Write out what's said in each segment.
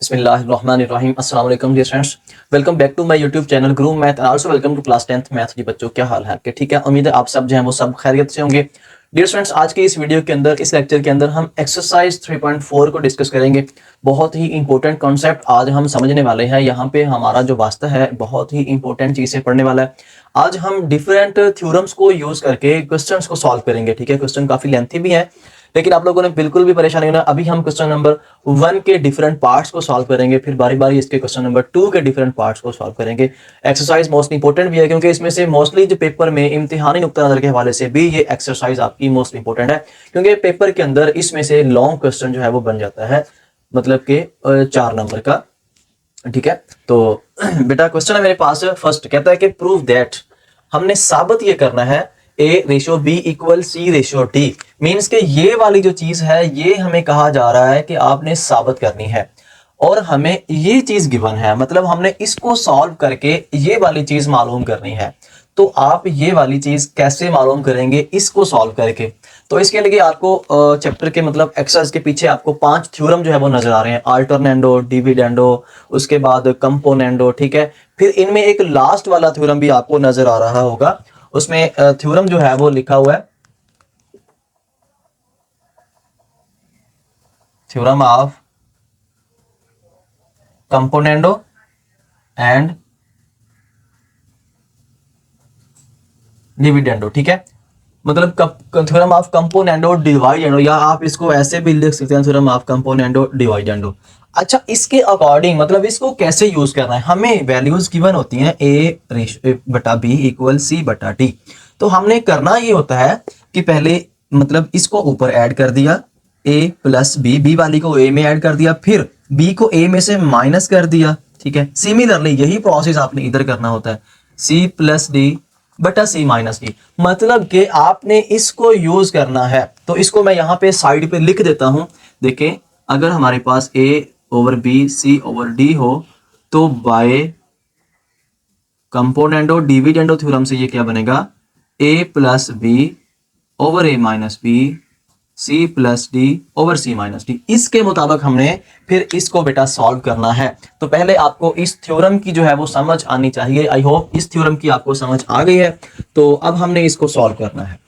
बिस्मिल्लाहिर्रहमानिर्रहीम। अस्सलाम वालेकुम dear students, welcome back to my YouTube channel groove math and also welcome to class 10th math. जी बच्चों, क्या हाल है आपके? ठीक है, उम्मीद है आप सब जो हैं वो सब खैरियत से होंगे। डियर स्टूडेंट्स, आज के इस वीडियो के अंदर, इस लेक्चर के अंदर हम एक्सरसाइज 3.4 को डिस्कस करेंगे। बहुत ही इंपॉर्टेंट कॉन्सेप्ट आज हम समझने वाले हैं। यहाँ पे हमारा जो वास्ता है बहुत ही इंपॉर्टेंट चीज़ें पढ़ने वाला है। आज हम डिफरेंट थ्योरम्स को यूज़ करके क्वेश्चंस को सॉल्व करेंगे। ठीक है, क्वेश्चन काफ़ी लेंथी भी है, लेकिन आप लोगों ने बिल्कुल भी परेशान नहीं होना। अभी हम क्वेश्चन नंबर 1 के डिफरेंट पार्ट्स को सॉल्व करेंगे, फिर बारी बारी इसके क्वेश्चन नंबर 2 के डिफरेंट पार्ट्स को सॉल्व करेंगे। एक्सरसाइज मोस्ट इंपॉर्टेंट भी है, क्योंकि इसमें से मोस्टली जो पेपर में इम्तिहानी नुक्ता नज़र के हवाले से भी ये एक्सरसाइज आपकी मोस्ट इंपॉर्टेंट है, क्योंकि पेपर के अंदर इसमें से लॉन्ग क्वेश्चन जो है वो बन जाता है, मतलब कि 4 नंबर का। ठीक है, तो बेटा क्वेश्चन है मेरे पास। फर्स्ट कहता है कि प्रूव दैट, हमने साबित ये करना है A ratio B equal C ratio D. Means के ये वाली जो चीज है ये हमें कहा जा रहा है कि आपने साबित करनी है, और हमें ये चीज गिवन है, मतलब हमने इसको सॉल्व करके ये वाली चीज मालूम करनी है। तो आप ये वाली चीज कैसे मालूम करेंगे इसको सॉल्व करके? तो इसके लिए आपको चैप्टर के मतलब एक्सरसाइज के पीछे आपको 5 थ्योरम जो है वो नजर आ रहे हैं। अल्टरनेंडो, डिविडेंडो, उसके बाद कंपोनेंडो। ठीक है, फिर इनमें एक लास्ट वाला थ्योरम भी आपको नजर आ रहा होगा। उसमें थ्योरम जो है वो लिखा हुआ है, theorem of componendo and dividendo. ठीक है, मतलब थ्योरम ऑफ कंपोनेंडो डिवाइडेंडो, या आप इसको ऐसे भी लिख सकते हैं, थ्योरम ऑफ कंपोनेंडो डिवाइडेंडो। अच्छा, इसके अकॉर्डिंग मतलब इसको कैसे यूज करना है? हमें वैल्यूज गिवन होती हैं ए बटा बी इक्वल सी बटा डी। तो हमने करना ये होता है कि पहले मतलब इसको ऊपर ऐड कर दिया, ए प्लस बी, बी वाली को ए में ऐड कर दिया, फिर बी को ए में से माइनस कर दिया। ठीक है, सिमिलरली यही प्रोसेस आपने इधर करना होता है, सी प्लस डी बटा सी माइनस डी। मतलब कि आपने इसको यूज करना है। तो इसको मैं यहाँ पे साइड पे लिख देता हूं। देखें, अगर हमारे पास A over B C over D हो, तो बाय कंपोनेंडो डिविडेंडो थ्योरम से ये क्या बनेगा, A plus B over A minus B C plus D over C minus D. इसके मुताबिक हमने फिर इसको बेटा सॉल्व करना है। तो पहले आपको इस थ्योरम की जो है वो समझ आनी चाहिए। आई होप इस थ्योरम की आपको समझ आ गई है। तो अब हमने इसको सॉल्व करना है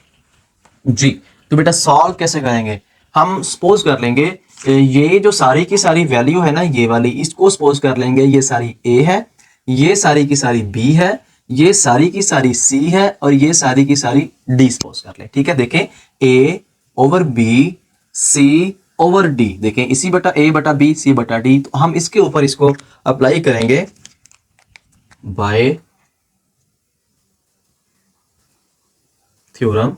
जी। तो बेटा सॉल्व कैसे करेंगे? हम सपोज कर लेंगे ये जो सारी की सारी वैल्यू है ना, ये वाली, इसको सपोज कर लेंगे ये सारी ए है, ये सारी की सारी बी है, ये सारी की सारी सी है, और ये सारी की सारी डी सपोज कर ले। ठीक है, देखें A over B C over D, देखें इसी बटा ए बटा बी सी बटा डी। तो हम इसके ऊपर इसको अप्लाई करेंगे बाय थ्योरम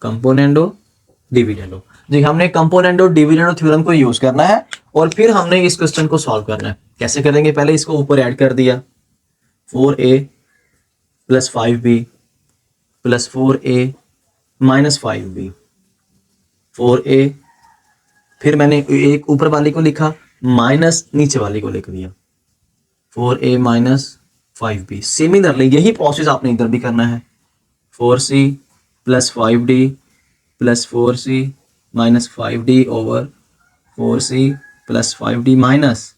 कंपोनेंडो डिविडेंडो। जी, हमने कंपोनेंडो डिविडेंडो थ्योरम को यूज करना है, और फिर हमने इस क्वेश्चन को सॉल्व करना है। कैसे करेंगे? पहले इसको ऊपर ऐड कर दिया, 4a plus 5b plus 4a minus 5b, 4a, फिर मैंने एक ऊपर वाली को लिखा, माइनस नीचे वाली को लिख दिया, 4a माइनस 5b। सिमिलरली यही प्रोसेस आपने इधर भी करना है, 4c plus 5d plus 4c minus 5d over 4c plus 5d minus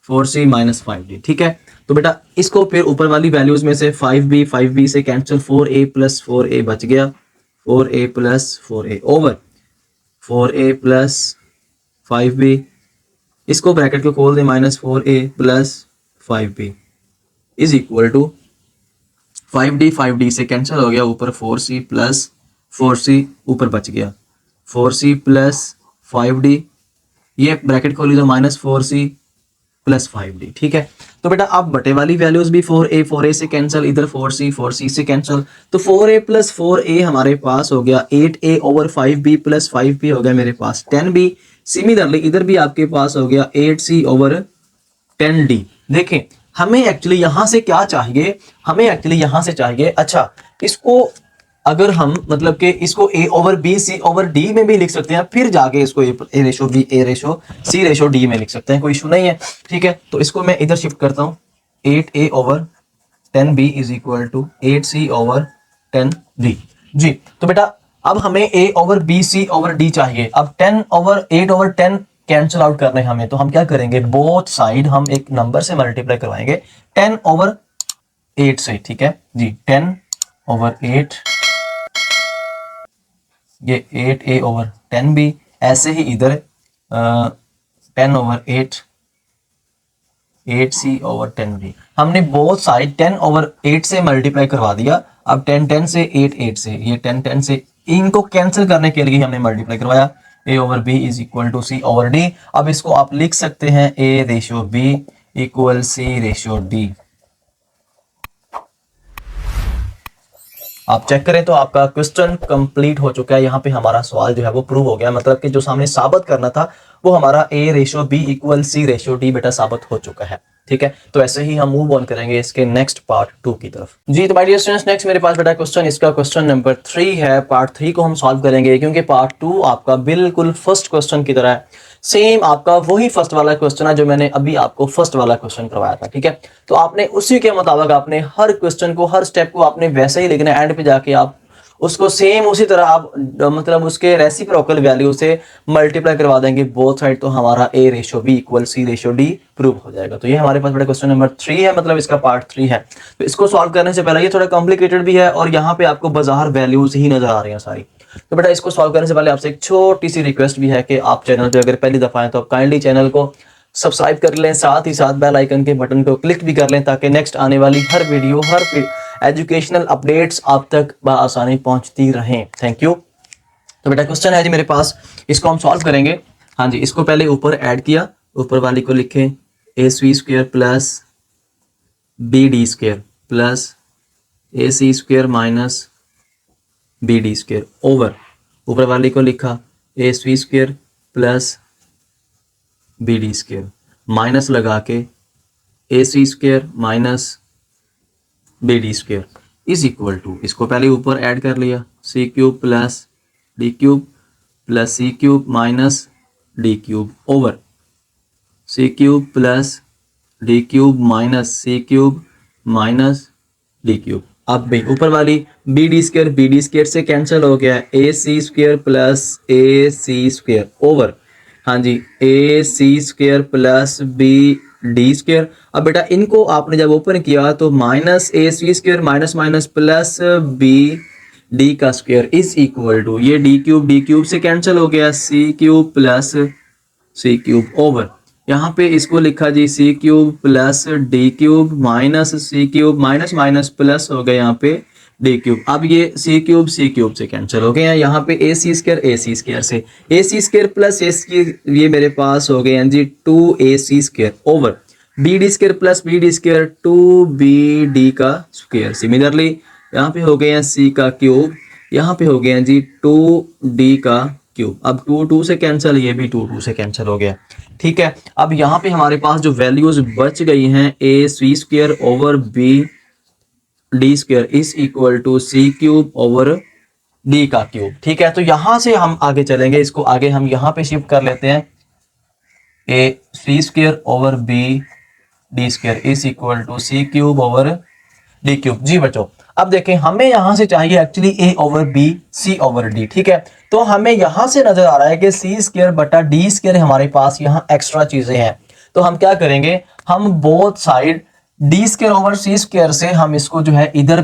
4c minus 5d। ठीक है, तो बेटा इसको फिर ऊपर वाली वैल्यूज में से 5b से कैंसिल, 4a प्लस 4a बच गया, 4a plus 4a over 4a plus 5b, इसको ब्रैकेट को खोल दे, minus 4a plus 5b is equal to 5d से कैंसिल हो गया, ऊपर 4c प्लस 4c ऊपर बच गया, 4c प्लस 5d, ये ब्रैकेट खोली तो माइनस 4c प्लस 5d। ठीक है, तो बेटा अब बटे वाली वैल्यूज भी 4a से कैंसिल, इधर 4c से कैंसिल, तो 4a प्लस 4a हमारे पास हो गया 8a over 5b plus 5b हो गया मेरे पास 10b। सिमिलरली इधर भी आपके पास हो गया 8c ओवर 10d। देखें हमें एक्चुअली यहां से क्या चाहिए, हमें एक्चुअली यहां से चाहिए, अच्छा इसको अगर हम मतलब कि इसको a over B C over D में भी लिख सकते हैं, फिर जाके इसको A ratio B A ratio C ratio D में लिख सकते हैं, कोई इशू नहीं है। ठीक है, तो इसको मैं इधर शिफ्ट करता हूँ, 8a over 10b is equal to 8c over 10d। जी, तो बेटा अब हमें a over B C over D चाहिए। अब 10 ओवर 8 ओवर 10 कैंसिल आउट करने हमें, तो हम क्या करेंगे, बोथ साइड हम एक नंबर से मल्टीप्लाई करवाएंगे 10/8 से, ठीक है जी, 10/8, ये 8a/10b, ऐसे ही इधर 10/8, 8c/10b। हमने बोथ साइड 10/8 से मल्टीप्लाई करवा दिया। अब 10 से 8 से, ये 10 से, इनको कैंसिल करने के लिए हमने मल्टीप्लाई करवाया। a/b is equal to c/d। अब इसको आप लिख सकते हैं a/b इक्वल c/d। आप चेक करें तो आपका क्वेश्चन कंप्लीट हो चुका है। यहाँ पे हमारा सवाल जो है वो प्रूव हो गया, मतलब कि जो सामने साबित करना था वो हमारा a/b इक्वल c/d बेटा साबित हो चुका है। ठीक है, तो ऐसे ही हम मूव ऑन करेंगे इसके नेक्स्ट पार्ट 2 की तरफ। जी तो माय डियर स्टूडेंट्स, नेक्स्ट मेरे पास बेटा क्वेश्चन, इसका क्वेश्चन नंबर 3 है। पार्ट 3 को हम सॉल्व करेंगे क्योंकि पार्ट 2 आपका बिल्कुल फर्स्ट क्वेश्चन की तरह है। सेम आपका वही फर्स्ट वाला क्वेश्चन है जो मैंने अभी आपको फर्स्ट वाला क्वेश्चन करवाया था। ठीक है, तो आपने उसी के मुताबिक आपने हर क्वेश्चन को, हर स्टेप को आपने वैसे ही लिखना है। एंड पे जाके आप उसको सेम उसी तरह आप मतलब उसके रेसिप्रोकल वैल्यू से मल्टीप्लाई करवा देंगे बोथ साइड, तो हमारा a/b इक्वल c/d प्रूव हो जाएगा। तो ये हमारे पास बेटा क्वेश्चन नंबर 3 है, मतलब इसका पार्ट 3 है। तो इसको सॉल्व करने से पहले, ये थोड़ा कॉम्प्लिकेटेड भी है और यहाँ पे आपको बाजार वैल्यूज ही नजर आ रही हैं सारी। तो बेटा इसको सॉल्व करने से पहले आपसे एक छोटी सी रिक्वेस्ट भी है कि आप चैनल पे अगर पहली दफा आए तो आप काइंडली चैनल को सब्सक्राइब कर लें, साथ ही साथ बेल आइकन के बटन को क्लिक भी कर लें ताकि नेक्स्ट आने वाली हर वीडियो, हर एजुकेशनल अपडेट्स आप तक बआसानी पहुंचती रहें। Thank you. तो बेटा क्वेश्चन है जी मेरे पास, इसको हम सॉल्व करेंगे। हाँ जी, इसको पहले ऊपर ऐड किया, ऊपर वाली को लिखें ac² plus bd² plus ac² minus bd² over, ऊपर वाली को लिखा ac² प्लस bd² माइनस लगा के ac² minus bd² is equal to, इसको पहले ऊपर ऐड कर लिया c³ plus d³ plus c³ minus d³ over c³ plus d³ minus c³ minus d³। अब भाई ऊपर वाली bd² से कैंसिल हो गया, ac² प्लस ac² ओवर, हाँ जी, ac² प्लस bd²। अब बेटा इनको आपने जब ओपन किया तो minus ac² minus minus plus bd का स्क्वायर इज इक्वल टू, ये d³ से कैंसिल हो गया, c³ प्लस c³ ओवर, यहाँ पे इसको लिखा जी c³ plus d³ minus c³ minus minus plus हो गया यहाँ पे d³। अब ये c³ से कैंसिल हो गए हैं, यहाँ पे ac² से ac² प्लस ये मेरे पास हो गए हैं जी 2ac² over bd² plus bd² 2bd का स्क्वायर। सिमिलरली यहाँ पे हो गए हैं c का क्यूब, यहाँ पे हो गए हैं जी 2d का क्यूब। अब 2 से कैंसिल, ये भी 2 से कैंसिल हो गया। ठीक है, अब यहाँ पे हमारे पास जो वैल्यूज बच गई हैं ac² over bd² is equal to c³ over d का क्यूब। ठीक है, तो यहां से हम आगे चलेंगे, इसको आगे हम यहाँ पे शिफ्ट कर लेते हैं, ac² over bd² is equal to c³ over d³। जी बच्चों, अब देखें हमें यहां से चाहिए एक्चुअली a/b c/d। ठीक है, तो हमें यहां से नजर आ रहा है कि c² बटा d² हमारे पास यहाँ एक्स्ट्रा चीजें हैं। तो हम क्या करेंगे, हम both side d² over c² से हम इसको जो है इधर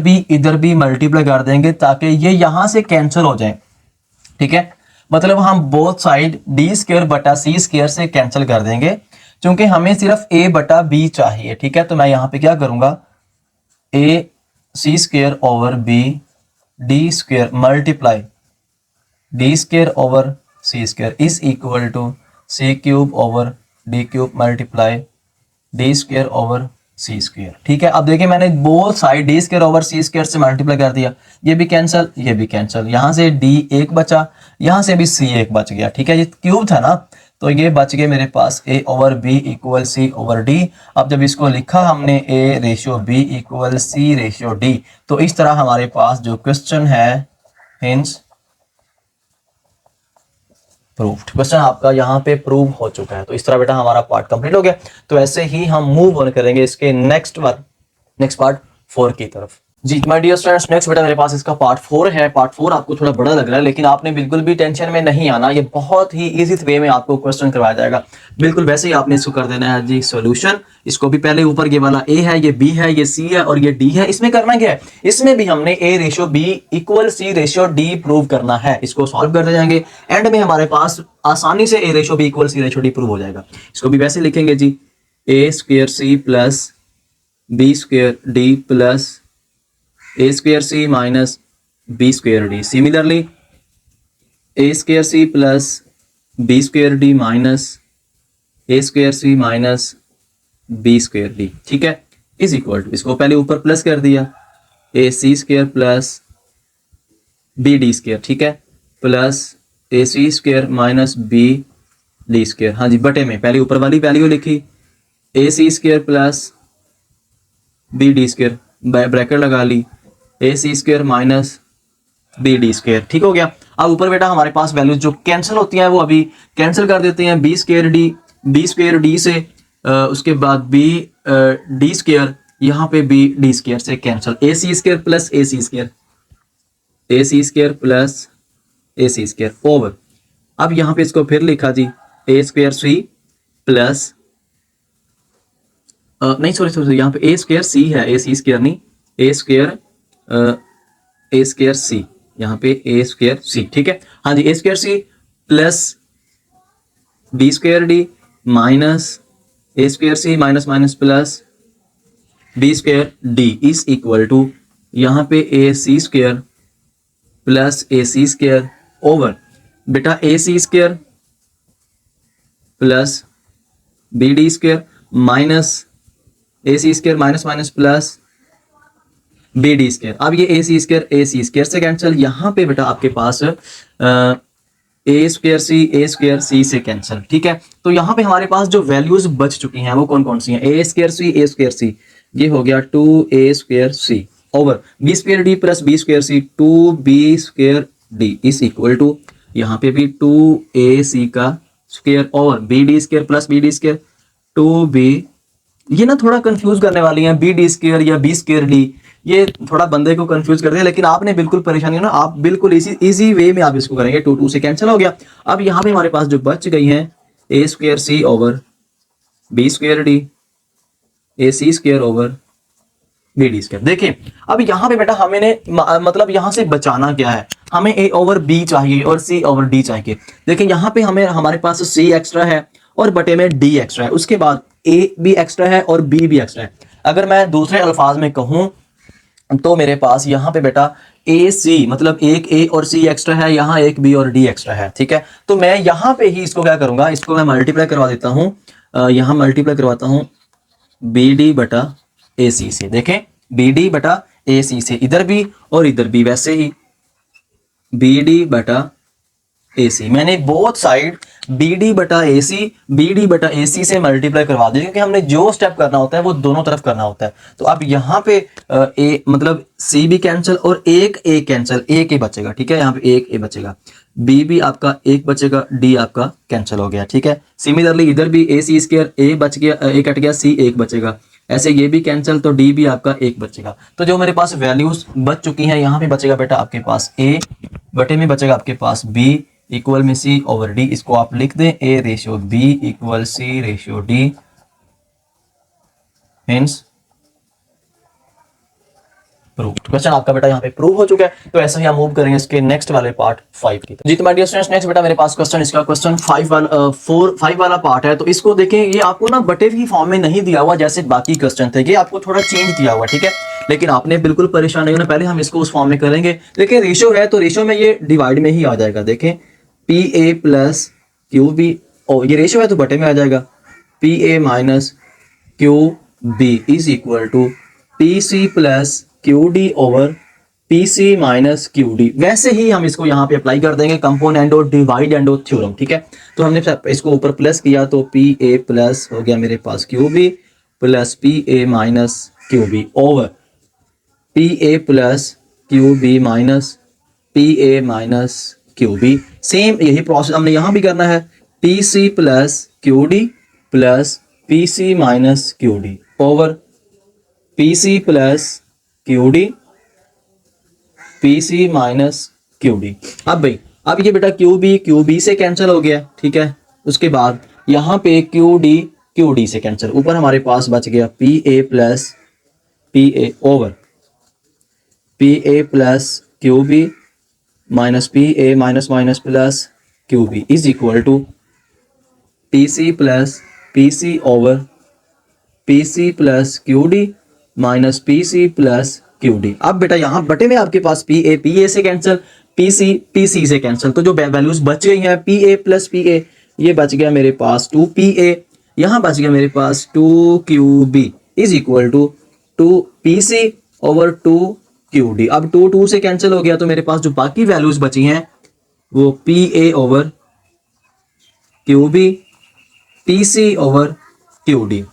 भी मल्टीप्लाई कर देंगे ताकि ये यहां से कैंसिल हो जाए। ठीक है, मतलब हम बोथ साइड d² बटा c² से कैंसिल कर देंगे क्योंकि हमें सिर्फ a बटा b चाहिए। ठीक है, तो मैं यहाँ पे क्या करूंगा, ac² over bd² multiply d² over c² is equal to c³ over d³ multiply d² over c²। ठीक है, अब देखिए मैंने both side d² over c² से मल्टीप्लाई कर दिया, ये भी कैंसिल, ये भी कैंसिल, यहाँ से d1 बचा, यहाँ से भी c1 बच गया। ठीक है, ये क्यूब था ना, तो ये बच गए मेरे पास a/b इक्वल c/d। अब जब इसको लिखा हमने a/b इक्वल c/d, तो इस तरह हमारे पास जो क्वेश्चन है हिंस प्रूव्ड, क्वेश्चन आपका यहाँ पे प्रूव हो चुका है। तो इस तरह बेटा हमारा पार्ट कंप्लीट हो गया। तो ऐसे ही हम मूव ऑन करेंगे इसके नेक्स्ट पार्ट 4 की तरफ। जी माय डियर स्टूडेंट्स, नेक्स्ट बेटा मेरे पास इसका पार्ट 4 है। पार्ट 4 आपको थोड़ा बड़ा लग रहा है, लेकिन आपने बिल्कुल भी टेंशन में नहीं आना। ये बहुत ही इजी वे में आपको क्वेश्चन करवाया जाएगा, बिल्कुल वैसे ही आपने इसको कर देना है जी सॉल्यूशन। इसको भी पहले ऊपर ये वाला ए है, ये बी है, ये सी है और ये डी है। इसमें करना क्या है, इसमें भी हमने A ratio B equal C ratio D prove करना है। इसको सॉल्व करते जाएंगे, एंड में हमारे पास आसानी से A ratio B equal C ratio D prove हो जाएगा। इसको भी वैसे लिखेंगे जी, A square C plus B square D plus a square c minus b square d. Similarly, a square c plus b square d minus a square c minus b square d, ठीक है, is equal to, इसको पहले ऊपर plus कर दिया, a c square plus b d square, ठीक है, plus a c square minus b d square. हाँ जी, बटे में पहले ऊपर वाली वैल्यू लिखी, a c square plus b d square, bracket लगा ली, A C square minus B D square, ठीक हो गया। अब ऊपर बेटा हमारे पास वैल्यूज जो कैंसिल होती हैं वो अभी कैंसिल कर देते हैं। बी स्क्वेयर डी से उसके बाद बी डी स्क्वेयर, यहाँ पे बी डी स्क्वेयर से cancel, A C square plus A C square, A C square plus A C square over, अब यहाँ पे इसको फिर लिखा जी, ए स्क्वेयर सी प्लस नहीं सॉरी यहाँ पे ए स्क्वेयर सी है, ए सी स्क्वेयर नहीं, ए स्क्वेयर सी, यहाँ पे ए स्क्वेयर सी, ठीक है। हाँ जी, A square C plus B square D minus A square C minus minus plus B square D is equal to, यहाँ पे A C square plus A C square over, बेटा A C square plus B D square minus A C square minus minus plus B D square. अब ये ए C square से cancel, यहाँ पे बेटा आपके पास ए स्क्वेयर सी से कैंसिल, ठीक है। तो यहाँ पे हमारे पास जो वैल्यूज बच चुकी हैं वो कौन कौन सी हैं, ए स्क्वेयर सी, ये हो गया 2a square C over B square D plus B square C 2b square D is equal to, यहाँ पे भी 2ac का square over B D square plus B D square 2b, ये ना थोड़ा कंफ्यूज करने वाली हैं, बी डी स्क्वेयर या बी स्क्वेयर डी, ये थोड़ा बंदे को कंफ्यूज करते हैं, लेकिन आपने बिल्कुल परेशानी ना, आप बिल्कुल इजी वे में आप इसको करेंगे। 2 से कैंसिल हो गया। अब यहाँ पे हमारे पास जो बच गई हैं, A square C over B square D, A C square over B D square. देखिए अब यहाँ पे बेटा हमें मतलब यहाँ से बचाना क्या है, हमें ए ओवर बी चाहिए और सी ओवर डी चाहिए। देखिए यहाँ पे हमारे पास सी एक्स्ट्रा है और बटे में डी एक्स्ट्रा है, उसके बाद ए भी एक्स्ट्रा है और बी भी एक्स्ट्रा है। अगर मैं दूसरे अल्फाज में कहूं तो मेरे पास यहाँ पे बेटा ए सी मतलब एक ए और सी एक्स्ट्रा है, यहाँ एक बी और डी एक्स्ट्रा है, ठीक है। तो मैं यहाँ पे ही इसको क्या करूंगा, इसको मैं मल्टीप्लाई करवा देता हूँ, यहाँ मल्टीप्लाई करवाता हूँ बी डी बटा ए सी से। देखें बी डी बटा ए सी से, इधर भी और इधर भी, वैसे ही बी डी बटा ए सी, मैंने बोथ साइड बी डी बटा ए सी से मल्टीप्लाई करवा दिया, क्योंकि हमने जो स्टेप करना होता है वो दोनों तरफ करना होता है। तो अब यहाँ पे ए मतलब सी भी कैंसिल और एक ए कैंसिल, एक ए बचेगा, ठीक है, यहाँ पे एक ए बचेगा, बी भी आपका एक बचेगा, डी आपका कैंसिल हो गया, ठीक है। सिमिलरली इधर भी ए सी स्क्वायर, ए बच गया, ए कट गया, सी एक बचेगा, ऐसे ये भी कैंसिल, तो डी भी आपका एक बचेगा। तो जो मेरे पास वैल्यूज बच चुकी हैं, यहाँ पे बचेगा बेटा आपके पास ए, बटे में बचेगा आपके पास बी इक्वल में सी ओवर डी। इसको आप लिख दें A ratio B equal C ratio D, hence prove. Question आपका बेटा यहाँ पे प्रूव हो चुका है। तो ऐसा ही हम मूव करेंगे इसके नेक्स्ट वाले पार्ट 5 की। जी तो माय डियर स्टूडेंट्स, नेक्स्ट बेटा मेरे पास क्वेश्चन, इसका क्वेश्चन 5 वाला पार्ट है। तो इसको देखें, ये आपको ना बटे की फॉर्म में नहीं दिया हुआ जैसे बाकी क्वेश्चन थे, ये आपको थोड़ा चेंज दिया हुआ, ठीक है। लेकिन आपने बिल्कुल परेशान नहीं होना, पहले हम इसको उस फॉर्म में करेंगे। देखिए रेशियो है तो रेशियो में ये डिवाइड में ही आ जाएगा। देखें P A plus Q B, ये रेशियो है तो बटे में आ जाएगा, P A minus Q B is equal to P C plus Q D over P C minus Q D. वैसे ही हम इसको यहाँ पे अप्लाई कर देंगे कंपोनेंट और डिवाइड एंड थ्योरम, ठीक है। तो हमने इसको ऊपर प्लस किया तो पी ए प्लस हो गया मेरे पास Q B plus P A minus Q B over P A plus Q B minus P A minus Q B. Same यही प्रोसेस हमने यहाँ भी करना है, P C plus Q D plus P C minus Q D over P C plus Q D P C minus Q D. अब ये बेटा Q B से कैंसिल हो गया, ठीक है। उसके बाद यहाँ पे क्यू डी से कैंसिल, ऊपर हमारे पास बच गया P A plus P A over P A plus Q B minus P A minus minus plus Q B is equal to P C plus P C over P C plus Q D minus P C plus Q D. अब बेटा यहाँ बटे में आपके पास P A से cancel, P C से cancel, तो जो वैल्यूज बच गई हैं पी ए प्लस पी ए, ये बच गया मेरे पास 2 पी ए, यहाँ बच गया मेरे पास 2 Q B is equal to 2 P C over 2 Q D. अब 2 से कैंसिल हो गया, तो मेरे पास जो बाकी वैल्यूज बची हैं वो P A over Q B P C over Q D.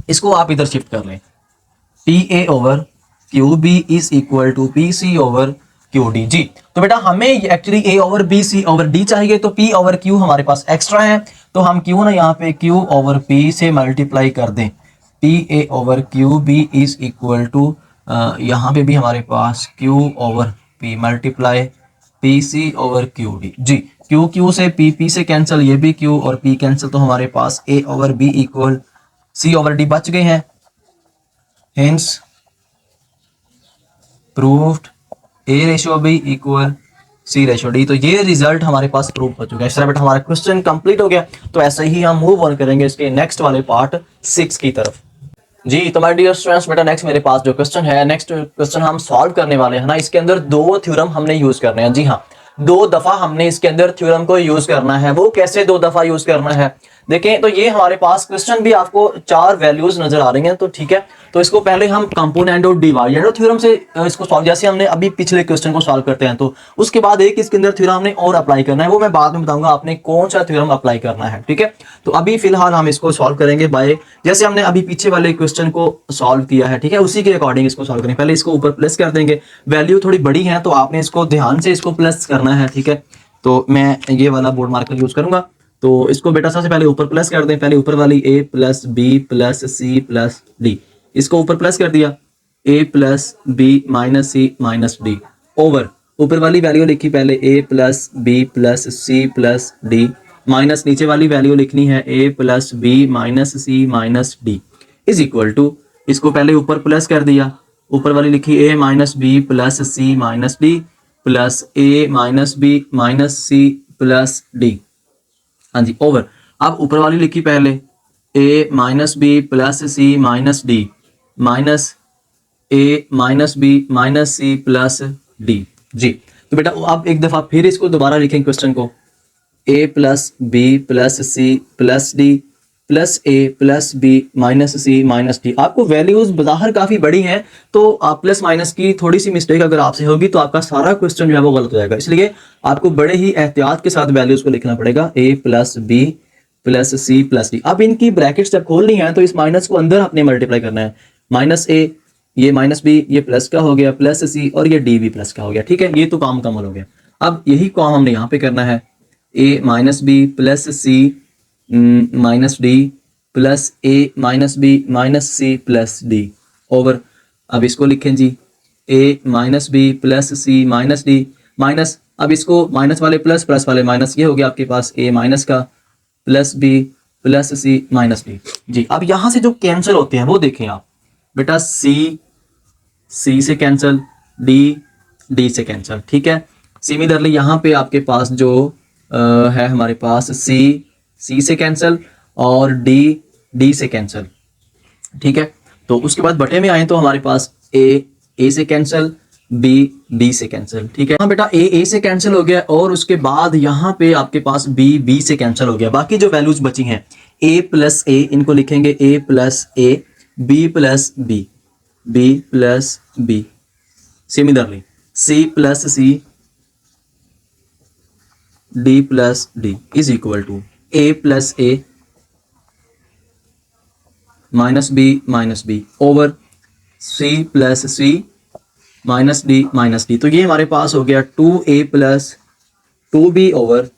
इसको आप इधर शिफ्ट कर लें, P A over Q B is equal to P C over Q D. जी तो बेटा हमें actually A over B C over D चाहिए, तो पी ओवर क्यू हमारे पास एक्स्ट्रा है, तो हम क्यों ना यहाँ पे क्यू ओवर पी से मल्टीप्लाई कर दें। P A over Q B is equal to यहाँ पे भी हमारे पास Q over P multiply P C over Q D. जी क्यू से पी से कैंसिल, ये भी क्यू और पी कैंसिल, तो हमारे पास A over B equal C over D बच गए हैं। Hence proved A ratio B equal C ratio D. तो ये रिजल्ट हमारे पास प्रूव हो चुका है। इस तरह बेटा हमारा क्वेश्चन कंप्लीट हो गया। तो ऐसे ही हम मूव ऑन करेंगे इसके नेक्स्ट वाले पार्ट 6 की तरफ। जी तो माय डियर स्टूडेंट्स, बेटा नेक्स्ट मेरे पास जो क्वेश्चन है, नेक्स्ट क्वेश्चन हम सॉल्व करने वाले हैं ना, इसके अंदर 2 थ्योरम हमने यूज करने हैं। जी हाँ, 2 दफा हमने इसके अंदर थ्योरम को यूज करना है। वो कैसे 2 दफा यूज करना है, देखें तो ये हमारे पास क्वेश्चन भी आपको 4 वैल्यूज नजर आ रही हैं, तो ठीक है। तो इसको पहले हम कंपोनेंट और डिवाइडेड थ्योरम से इसको सॉल्व, जैसे हमने अभी पिछले क्वेश्चन को सॉल्व करते हैं, तो उसके बाद एक इसके अंदर थ्योरम हमने और अप्लाई करना है, वो मैं बाद में बताऊंगा आपने कौन सा थ्योरम अप्लाई करना है, ठीक है। तो अभी फिलहाल हम इसको सॉल्व करेंगे बाय, जैसे हमने अभी पीछे वाले क्वेश्चन को सॉल्व किया है, ठीक है, उसी के अकॉर्डिंग इसको सॉल्व करेंगे। पहले इसको ऊपर प्लस कर देंगे, वैल्यू थोड़ी बड़ी है तो आपने इसको ध्यान से इसको प्लस करना है, ठीक है। तो मैं ये वाला बोर्ड मार्कर यूज करूंगा। तो इसको बेटा सबसे पहले ऊपर प्लस कर दें, पहले ऊपर वाली a plus B plus C plus D, इसको ऊपर प्लस कर दिया, a plus B minus C minus D over ऊपर वाली वैल्यू लिखी पहले a plus B plus C plus D minus नीचे वाली वैल्यू लिखनी है a plus B minus C minus D is equal to, इसको पहले ऊपर प्लस कर दिया, ऊपर वाली लिखी a minus B plus C minus D plus a minus B minus C plus D, हाँ जी ओवर। अब ऊपर वाली लिखी पहले a minus B plus C minus D minus a minus B minus C plus D. जी तो बेटा अब एक दफा फिर इसको दोबारा लिखेंगे क्वेश्चन को, a plus B plus C plus D plus a plus B minus C minus D. आपको वैल्यूज बाहर काफी बड़ी हैं, तो आप प्लस माइनस की थोड़ी सी मिस्टेक अगर आपसे होगी तो आपका सारा क्वेश्चन जो है वो गलत हो जाएगा, इसलिए आपको बड़े ही एहतियात के साथ वैल्यूज को लिखना पड़ेगा, a plus B plus C plus D. अब इनकी ब्रैकेट्स जब खोलनी है तो इस माइनस को अंदर अपने मल्टीप्लाई करना है, माइनस a ये माइनस बी ये प्लस का हो गया प्लस सी और ये डी भी प्लस का हो गया, ठीक है। ये तो काम कमल हो गया। अब यही काम हमने यहाँ पे करना है, a minus B plus C minus D plus a minus B minus C plus D over. अब इसको लिखें जी a minus B plus C minus D minus, अब इसको माइनस वाले प्लस प्लस वाले माइनस, ये हो गया आपके पास a माइनस का plus B plus C minus D. जी अब यहाँ से जो कैंसिल होते हैं वो देखें आप बेटा, सी से कैंसिल, डी से कैंसिल, ठीक है। सिमिलरली यहाँ पे आपके पास जो है हमारे पास सी से कैंसिल और डी से कैंसिल, ठीक है। तो उसके बाद बटे में आए तो हमारे पास ए से कैंसिल, बी से कैंसिल, ठीक है। हाँ बेटा ए से कैंसिल हो गया और उसके बाद यहाँ पे आपके पास बी से कैंसिल हो गया। बाकी जो वैल्यूज बची हैं a प्लस ए, इनको लिखेंगे a plus A, B plus B plus B, similarly C plus C, D plus D is equal to a plus A minus B over C plus C minus D. तो ये हमारे पास हो गया 2a plus 2b over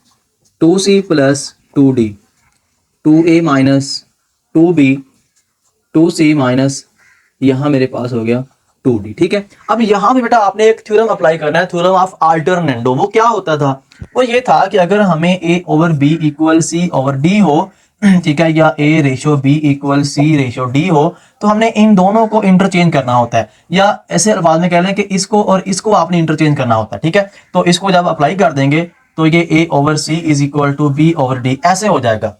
2c plus 2d, 2a minus 2b 2c minus यहाँ मेरे पास हो गया 2d। ठीक है, अब यहाँ पे बेटा आपने एक थ्योरम अप्लाई करना है, थ्योरम ऑफ अल्टरनेंडो। वो क्या होता था? वो ये था कि अगर हमें a over b equal c over d हो, ठीक है, या a ratio b equal c ratio d हो, तो हमने इन दोनों को इंटरचेंज करना होता है, या ऐसे अल्फाज में कह लें कि इसको और इसको आपने इंटरचेंज करना होता है। ठीक है, तो इसको जब अप्लाई कर देंगे तो ये a over c is equal to b over d ऐसे हो जाएगा।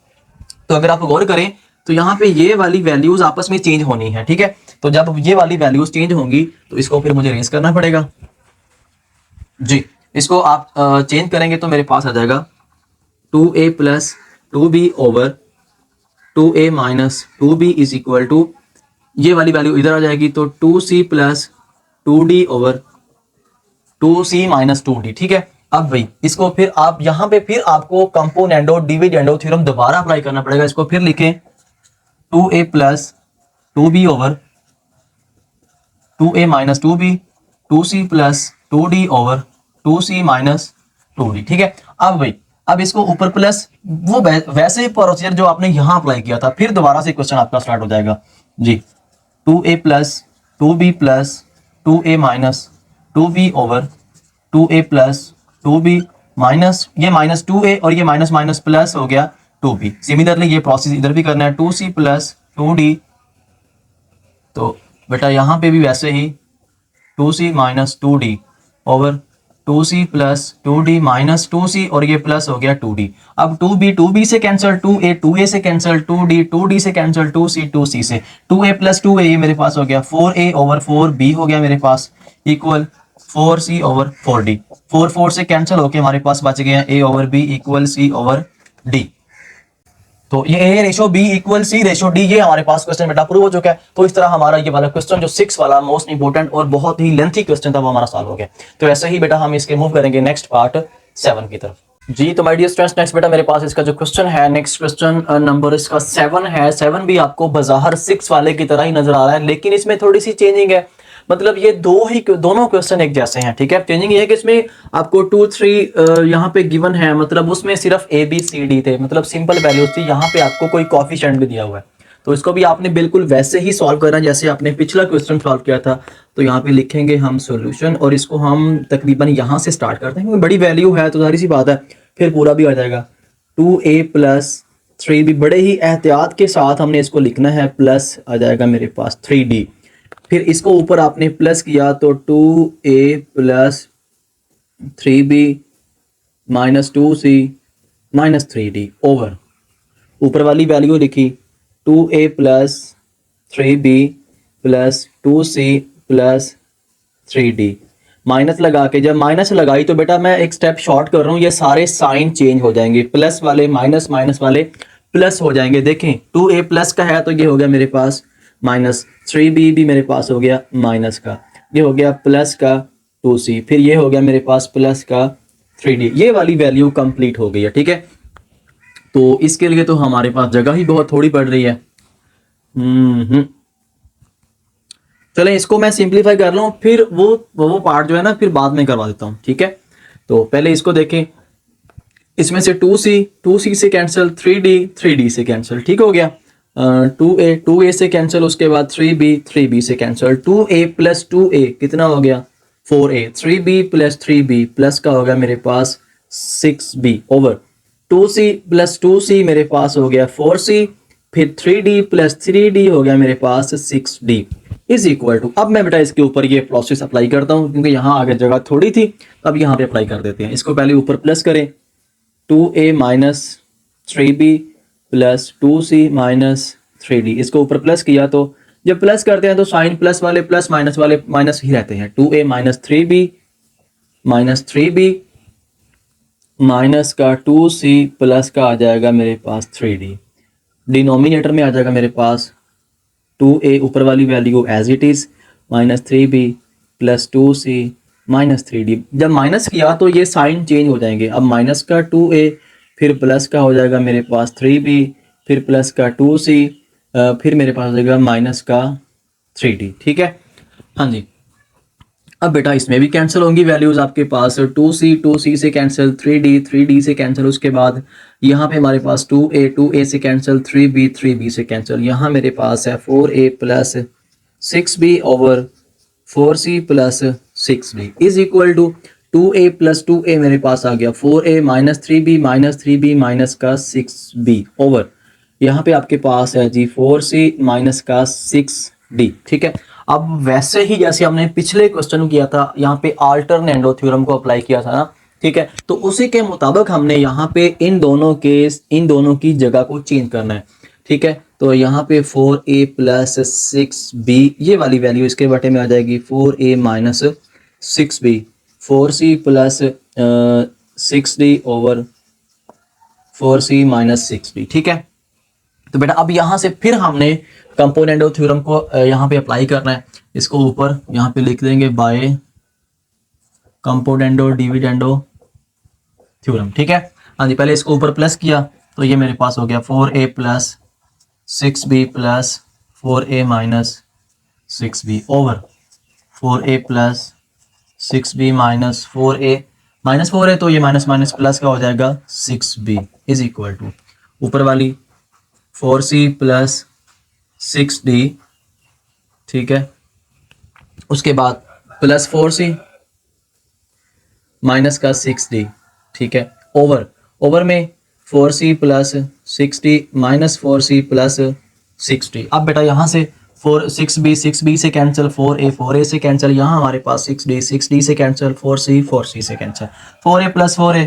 तो अगर आप गौर करें तो यहाँ पे ये वाली वैल्यूज आपस में चेंज होनी है। ठीक है, तो जब ये वाली वैल्यूज चेंज होंगी तो इसको फिर मुझे रेस करना पड़ेगा जी। इसको आप चेंज करेंगे तो मेरे पास आ जाएगा 2a plus 2b over 2a minus 2b is equal to, ये वाली वैल्यू इधर आ जाएगी तो 2c plus 2d over 2c minus 2d। ठीक है, अब भाई इसको फिर आप यहाँ पे फिर आपको कंपोनेंडो डिविडेंडो थ्योरम दोबारा अप्लाई करना पड़ेगा। इसको फिर लिखें 2a plus 2b over 2a minus 2b 2c plus 2d over 2c minus 2d। ठीक है, अब भाई अब इसको ऊपर प्लस वो वैसे प्रोसीजर जो आपने यहाँ अप्लाई किया था, फिर दोबारा से क्वेश्चन आपका स्टार्ट हो जाएगा जी। 2a plus 2b plus 2a minus 2b over 2a plus 2b minus, ये माइनस 2a और ये माइनस माइनस प्लस हो गया 2b। सिमिलरली ये प्रोसेस इधर भी करना है 2c प्लस 2d, तो बेटा यहाँ पे भी वैसे ही 2c minus 2d over 2c plus 2d minus 2c और ये प्लस हो गया 2d। अब 2b से कैंसिल, 2a से कैंसिल, 2d से कैंसिल, 2c से, 2a प्लस 2a ये मेरे पास हो गया 4a ओवर 4b हो गया मेरे पास इक्वल 4c ओवर 4d। 4 से कैंसिल होके हमारे पास बच गए हैं a over b equal c over d। तो ये a ratio b equal c ratio d, ये हमारे पास क्वेश्चन बेटा प्रूव हो चुका है। तो इस तरह हमारा ये वाला क्वेश्चन जो 6 वाला मोस्ट इंपोर्टेंट और बहुत ही लेंथी क्वेश्चन था वो हमारा सॉल्व हो गया। तो ऐसे ही बेटा हम इसके मूव करेंगे नेक्स्ट पार्ट 7 की तरफ जी। तो माय डियर स्टूडेंट्स, नेक्स्ट बेटा मेरे पास इसका जो क्वेश्चन है, नेक्स्ट क्वेश्चन नंबर इसका 7 है। 7 भी आपको बाजार 6 वाले की तरह ही नजर आ रहा है, लेकिन इसमें थोड़ी सी चेंजिंग है। मतलब ये दोनों क्वेश्चन एक जैसे हैं। ठीक है, चेंजिंग ये है कि इसमें आपको 2 3 यहाँ पे गिवन है, मतलब उसमें सिर्फ a b c d थे, मतलब सिंपल वैल्यूज थी। यहाँ पे आपको कोई कोएफिशिएंट भी दिया हुआ है, तो इसको भी आपने बिल्कुल वैसे ही सॉल्व करना जैसे आपने पिछला क्वेश्चन सॉल्व किया था। तो यहाँ पे लिखेंगे हम सॉल्यूशन और इसको हम तकरीबन यहाँ से स्टार्ट करते हैं, क्योंकि बड़ी वैल्यू है तो सारी सी बात है फिर पूरा भी आ जाएगा। 2a प्लस 3b, बड़े ही एहतियात के साथ हमने इसको लिखना है, प्लस आ जाएगा मेरे पास 3d। फिर इसको ऊपर आपने प्लस किया तो 2a plus 3b minus 2c minus 3d over ऊपर वाली वैल्यू लिखी 2a plus 3b plus 2c plus 3d। Minus लगा के जब माइनस लगाई तो बेटा मैं एक स्टेप शॉर्ट कर रहा हूँ, ये सारे साइन चेंज हो जाएंगे, प्लस वाले माइनस, माइनस वाले प्लस हो जाएंगे। देखें 2a प्लस का है तो ये हो गया मेरे पास माइनस, 3b भी मेरे पास हो गया माइनस का, ये हो गया प्लस का 2c, फिर ये हो गया मेरे पास प्लस का 3d। ये वाली वैल्यू कंप्लीट हो गई है। ठीक है, तो इसके लिए तो हमारे पास जगह ही बहुत थोड़ी पड़ रही है। चलें इसको मैं सिंप्लीफाई कर लूँ, फिर वो पार्ट जो है ना फिर बाद में करवा देता हूँ। ठीक है, तो पहले इसको देखें, इसमें से 2c से कैंसिल, 3d से कैंसिल, ठीक हो गया। 2a से कैंसिल, उसके बाद 3b से कैंसिल, 2a प्लस 2a कितना हो गया 4a, 3b plus 3b plus का हो गया मेरे पास 6b over 2c plus 2c मेरे पास हो गया 4c, फिर 3d प्लस 3d हो गया मेरे पास 6d इज इक्वल टू। अब मैं बेटा इसके ऊपर ये प्रोसेस अप्लाई करता हूँ, क्योंकि यहाँ आगे जगह थोड़ी थी, अब यहाँ पे अप्लाई कर देते हैं। इसको पहले ऊपर प्लस करें, 2a minus 3b plus 2c minus 3d, इसको ऊपर प्लस किया तो जब प्लस करते हैं तो साइन प्लस वाले माइनस ही रहते हैं। 2a minus 3b minus 3b minus का 2c प्लस का आ जाएगा मेरे पास 3d, डिनोमिनेटर में आ जाएगा मेरे पास 2a ऊपर वाली value as it is minus 3b plus 2c minus 3d। जब माइनस किया तो ये साइन चेंज हो जाएंगे, अब माइनस का 2a फिर प्लस का हो जाएगा मेरे पास 3b फिर प्लस का 2c फिर मेरे पास हो जाएगा माइनस का 3d। ठीक है, हाँ जी। अब बेटा इसमें भी कैंसिल होंगी वैल्यूज आपके पास, 2c से कैंसिल, 3d से कैंसिल, उसके बाद यहाँ पे हमारे पास 2a से कैंसिल, 3b से कैंसिल, यहाँ मेरे पास है 4a plus 6b over 4c plus 6b is equal to 2a plus 2a मेरे पास आ गया 4a माइनस 3b माइनस का 6b ओवर यहाँ पे आपके पास है जी 4c माइनस का 6d। ठीक है, अब वैसे ही जैसे हमने पिछले क्वेश्चन किया था यहाँ पे अल्टरनेटो थ्योरम को अप्लाई किया था ना, ठीक है, तो उसी के मुताबिक हमने यहाँ पे इन दोनों की जगह को चेंज करना है। ठीक है, तो यहाँ पे 4a प्लस 6b ये वाली वैल्यू इसके बटे में आ जाएगी 4a minus 6b 4c plus 6d over 4c minus 6d। ठीक है, तो बेटा अब यहाँ से फिर हमने कंपोनेंट ऑफ थ्योरम को यहाँ पे अप्लाई करना है। इसको ऊपर यहाँ पे लिख देंगे by component of dividendo theorem. ठीक है, हाँ जी, पहले इसको ऊपर प्लस किया तो ये मेरे पास हो गया 4a plus 6b plus 4a minus 6b over 4a plus 6b minus 4a तो ये माइनस माइनस प्लस का हो जाएगा 6b इज इक्वल टू ऊपर वाली 4c प्लस 6d। ठीक है, उसके बाद प्लस 4c माइनस का 6d। ठीक है, ओवर में 4c plus 6d minus 4c plus 6d। अब बेटा यहाँ से 6b से कैंसिल 4a से कैंसिल, यहाँ हमारे पास 6d से कैंसिल 4c से cancel 4a plus 4a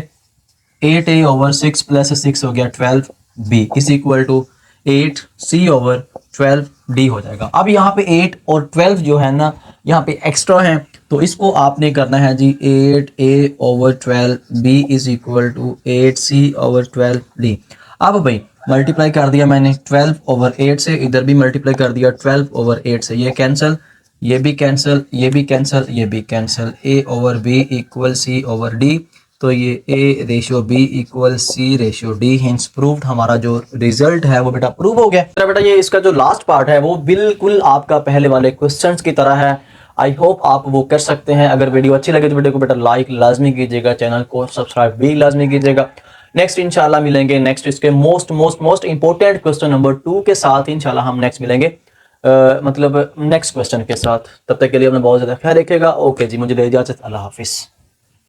8a over 6 plus 6 हो गया 12b is equal to 8c over 12d हो जाएगा। अब यहाँ पे 8 और 12 जो है ना यहाँ पे एक्स्ट्रा है, तो इसको आपने करना है जी 8a over 12b is equal to 8c over 12d। अब भाई मल्टीप्लाई कर दिया मैंने 12 ओवर 8 से, इधर भी मल्टीप्लाई कर दिया 12 ओवर 8 से, ये कैंसिल, ये भी कैंसिल, ये भी कैंसिल, ये भी cancel, a over b equal c over d, तो ये a ratio b equal c ratio d। Hints proved, हमारा जो रिजल्ट है वो बेटा प्रूव हो गया। बेटा ये इसका जो लास्ट पार्ट है वो बिल्कुल आपका पहले वाले क्वेश्चंस की तरह है। आई होप आप वो कर सकते हैं। अगर वीडियो अच्छी लगे तो वीडियो को बेटा लाइक लाजमी कीजिएगा, चैनल को सब्सक्राइब भी लाजमी कीजिएगा। नेक्स्ट इंशाल्लाह मिलेंगे नेक्स्ट इसके मोस्ट इंपॉर्टेंट क्वेश्चन नंबर 2 के साथ। इंशाल्लाह हम नेक्स्ट मिलेंगे मतलब नेक्स्ट क्वेश्चन के साथ। तब तक के लिए अपना बहुत ज़्यादा ख्याल रखिएगा। ओके जी, मुझे दे इजाज़त, अल्लाह हाफिज़।